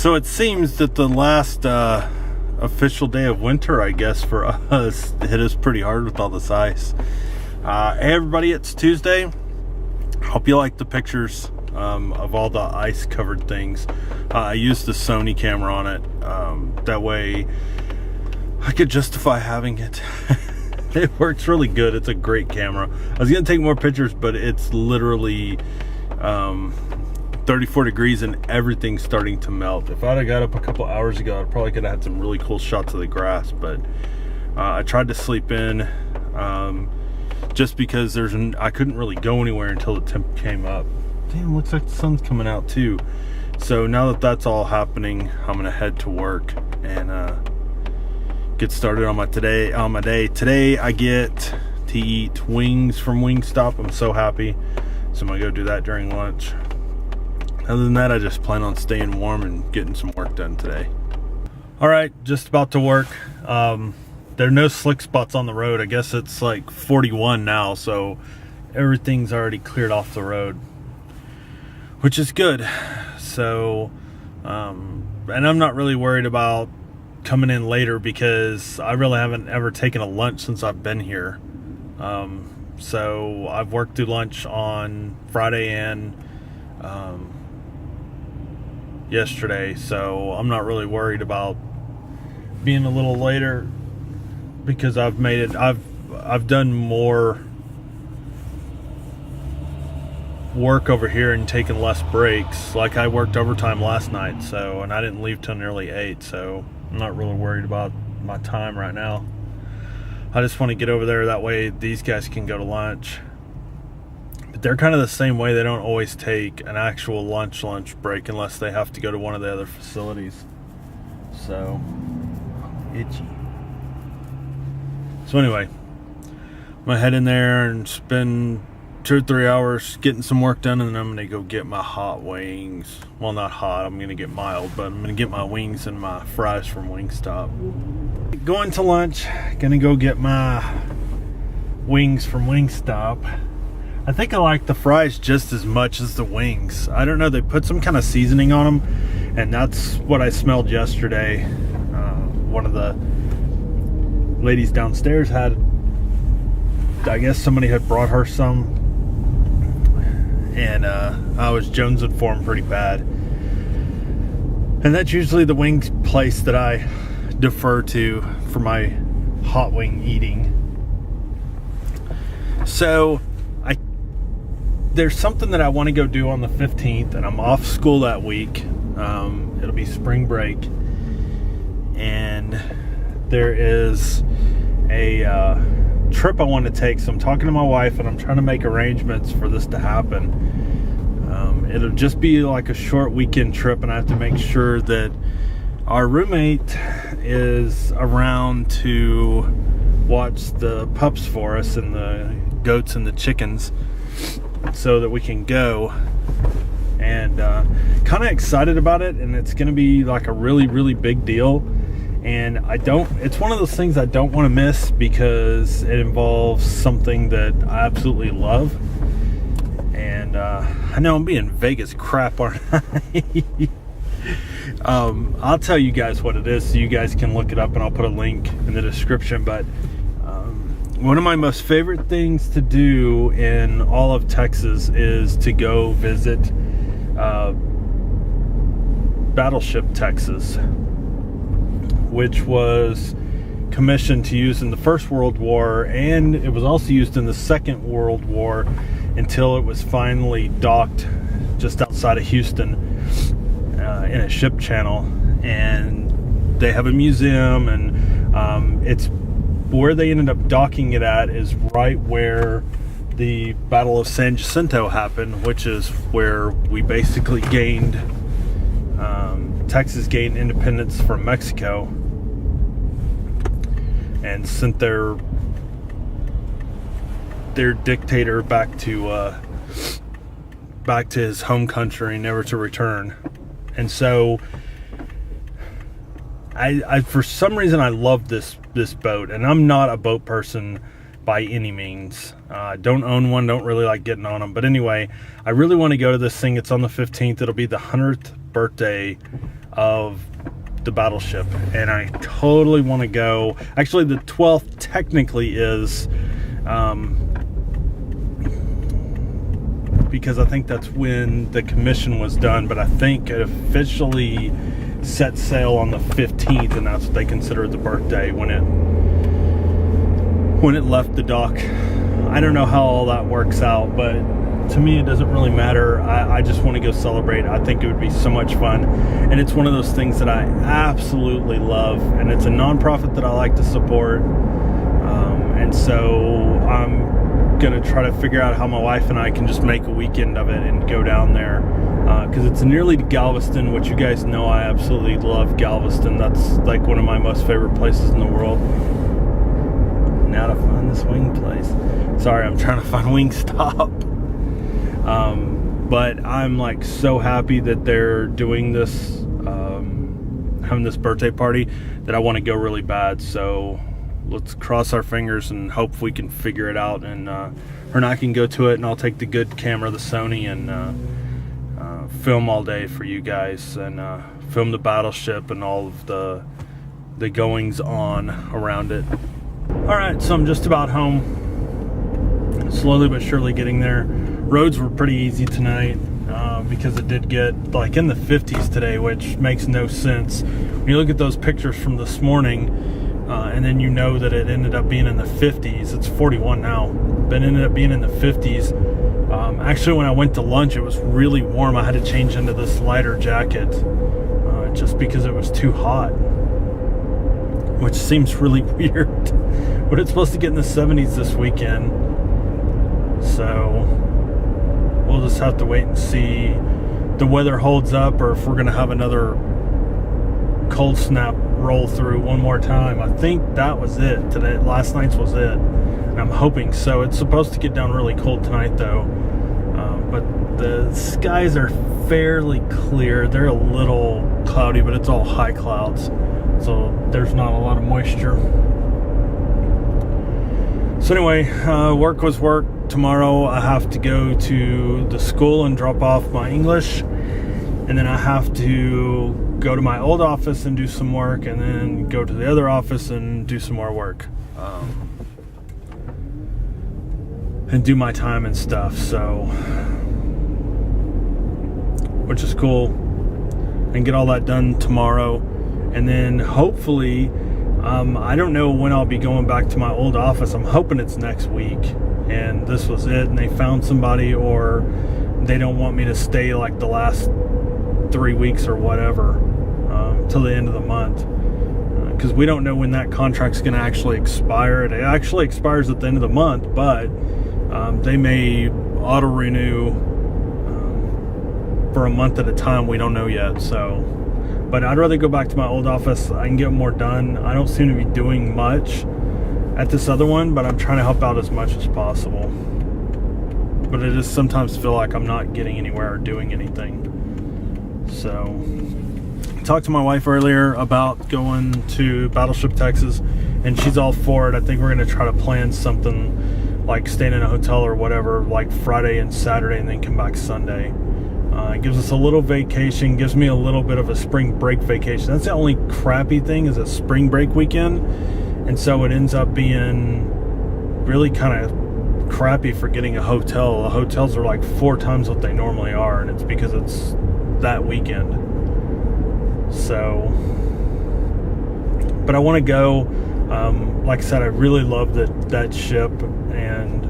So it seems that the last official day of winter, I guess, for us hit us pretty hard with all this ice. Hey everybody, it's Tuesday. Hope you like the pictures of all the ice covered things. I used the Sony camera on it. That way I could justify having it. It works really good. It's a great camera. I was going to take more pictures, but it's literally 34 degrees and everything's starting to melt. If I'd have got up a couple hours ago, I probably could have had some really cool shots of the grass, but I tried to sleep in just because I couldn't really go anywhere until the temp came up. Damn, looks like the sun's coming out too. So now that that's all happening, I'm gonna head to work and get started on my day. Today I get to eat wings from Wingstop. I'm so happy. So I'm gonna go do that during lunch. Other than that, I just plan on staying warm and getting some work done today. All right, just about to work. There are no slick spots on the road. I guess it's like 41 now, so everything's already cleared off the road, which is good. So, and I'm not really worried about coming in later because I really haven't ever taken a lunch since I've been here. So I've worked through lunch on Friday and yesterday, so I'm not really worried about being a little later because I've done more work over here and taken less breaks. Like I worked overtime last night, and I didn't leave till nearly 8, so I'm not really worried about my time right now. I just want to get over there, that way these guys can go to lunch. But they're kind of the same way. They don't always take an actual lunch break unless they have to go to one of the other facilities. So itchy. So anyway, I'm gonna head in there and spend 2 or 3 hours getting some work done, and then I'm gonna go get my hot wings. Well, not hot, I'm gonna get mild, but I'm gonna get my wings and my fries from Wingstop. Going to lunch, gonna go get my wings from Wingstop. I think I like the fries just as much as the wings. I don't know, they put some kind of seasoning on them, and that's what I smelled yesterday. One of the ladies downstairs had, I guess somebody had brought her some, and I was jonesing for them pretty bad. And that's usually the wings place that I defer to for my hot wing eating. So there's something that I want to go do on the 15th, and I'm off school that week. It'll be spring break, and there is a trip I want to take. So I'm talking to my wife, and I'm trying to make arrangements for this to happen. It'll just be like a short weekend trip, and I have to make sure that our roommate is around to watch the pups for us and the goats and the chickens so that we can go. And kind of excited about it, and it's going to be like a really, really big deal. And it's one of those things I don't want to miss because it involves something that I absolutely love. And I know I'm being Vegas crap, aren't I? I'll tell you guys what it is so you guys can look it up, and I'll put a link in the description. But one of my most favorite things to do in all of Texas is to go visit Battleship Texas, which was commissioned to use in the First World War, and it was also used in the Second World War until it was finally docked just outside of Houston in a ship channel. And they have a museum, and it's where they ended up docking it at is right where the Battle of San Jacinto happened, which is where we basically Texas gained independence from Mexico and sent their dictator back to his home country, never to return. And so I for some reason I love this boat, and I'm not a boat person by any means. Don't own one, don't really like getting on them. But anyway, I really want to go to this thing. It's on the 15th. It'll be the 100th birthday of the battleship, and I totally want to go. Actually, the 12th technically is because I think that's when the commission was done, but I think it officially set sail on the 15th, and that's what they consider the birthday when it left the dock. I don't know how all that works out, but to me it doesn't really matter. I just want to go celebrate. I think it would be so much fun, and it's one of those things that I absolutely love, and it's a nonprofit that I like to support, and so I'm gonna try to figure out how my wife and I can just make a weekend of it and go down there, because it's nearly to Galveston, which you guys know I absolutely love Galveston. That's like one of my most favorite places in the world. Now to find this wing place. Sorry, I'm trying to find Wingstop. But I'm like so happy that they're doing this, having this birthday party, that I want to go really bad. So let's cross our fingers and hope we can figure it out. And her and I can go to it, and I'll take the good camera, the Sony, and film all day for you guys, and film the battleship and all of the goings on around it. Alright, so I'm just about home. Slowly but surely getting there. Roads were pretty easy tonight, because it did get like in the 50s today, which makes no sense. When you look at those pictures from this morning, and then you know that it ended up being in the 50s. It's 41 now, but it ended up being in the 50s. Actually, when I went to lunch, it was really warm. I had to change into this lighter jacket, just because it was too hot, which seems really weird. But it's supposed to get in the 70s this weekend, so we'll just have to wait and see if the weather holds up, or if we're going to have another cold snap roll through one more time. I think that was it today. Last night's was it, and I'm hoping so. It's supposed to get down really cold tonight, though, but the skies are fairly clear. They're a little cloudy, but it's all high clouds, so there's not a lot of moisture. So anyway, work was work. Tomorrow I have to go to the school and drop off my English, and then I have to go to my old office and do some work, and then go to the other office and do some more work, and do my time and stuff, so, which is cool, and get all that done tomorrow. And then hopefully, I don't know when I'll be going back to my old office. I'm hoping it's next week, and this was it, and they found somebody, or they don't want me to stay like the last 3 weeks or whatever, till the end of the month, because we don't know when that contract's going to actually expire. It actually expires at the end of the month, but they may auto renew for a month at a time. We don't know yet, so, but I'd rather go back to my old office. I can get more done. I don't seem to be doing much at this other one, but I'm trying to help out as much as possible. But it just sometimes feel like I'm not getting anywhere or doing anything. So I talked to my wife earlier about going to Battleship, Texas, and she's all for it. I think we're going to try to plan something like staying in a hotel or whatever, like Friday and Saturday, and then come back Sunday. It gives us a little vacation, gives me a little bit of a spring break vacation. That's the only crappy thing, is a spring break weekend, and so it ends up being really kind of crappy for getting a hotel. The hotels are like 4 times what they normally are, and it's because it's that weekend. So, but I want to go. Like I said, I really love that ship, and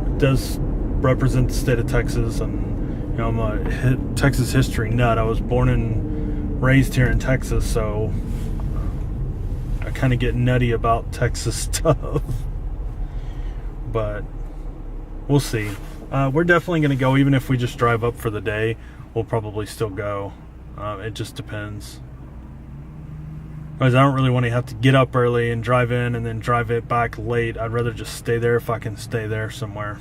it does represent the state of Texas. And you know, I'm a Texas history nut. I was born and raised here in Texas, so I kind of get nutty about Texas stuff. But we'll see. We're definitely going to go, even if we just drive up for the day. We'll probably still go. It just depends. Because I don't really want to have to get up early and drive in and then drive it back late. I'd rather just stay there if I can stay there somewhere.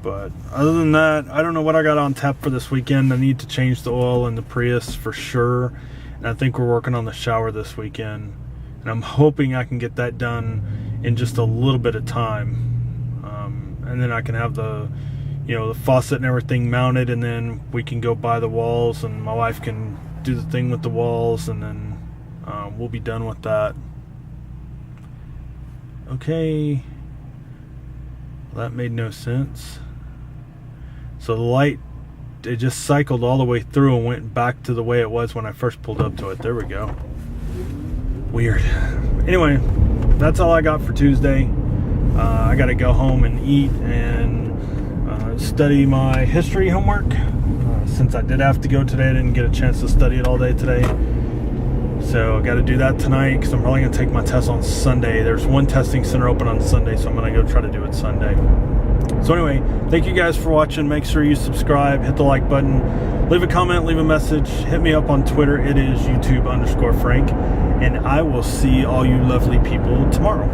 But other than that, I don't know what I got on tap for this weekend. I need to change the oil in the Prius for sure. And I think we're working on the shower this weekend. And I'm hoping I can get that done in just a little bit of time. And then I can have the the faucet and everything mounted, and then we can go by the walls, and my wife can do the thing with the walls, and then we'll be done with that. Okay, that made no sense. So the light, it just cycled all the way through and went back to the way it was when I first pulled up to it. There we go. Weird. Anyway, that's all I got for Tuesday. I got to go home and eat and study my history homework. Since I did have to go today, I didn't get a chance to study it all day today. So I got to do that tonight because I'm probably going to take my test on Sunday. There's one testing center open on Sunday, so I'm going to go try to do it Sunday. So anyway, thank you guys for watching. Make sure you subscribe, hit the like button, leave a comment, leave a message, hit me up on Twitter. It is YouTube_Frank. And I will see all you lovely people tomorrow.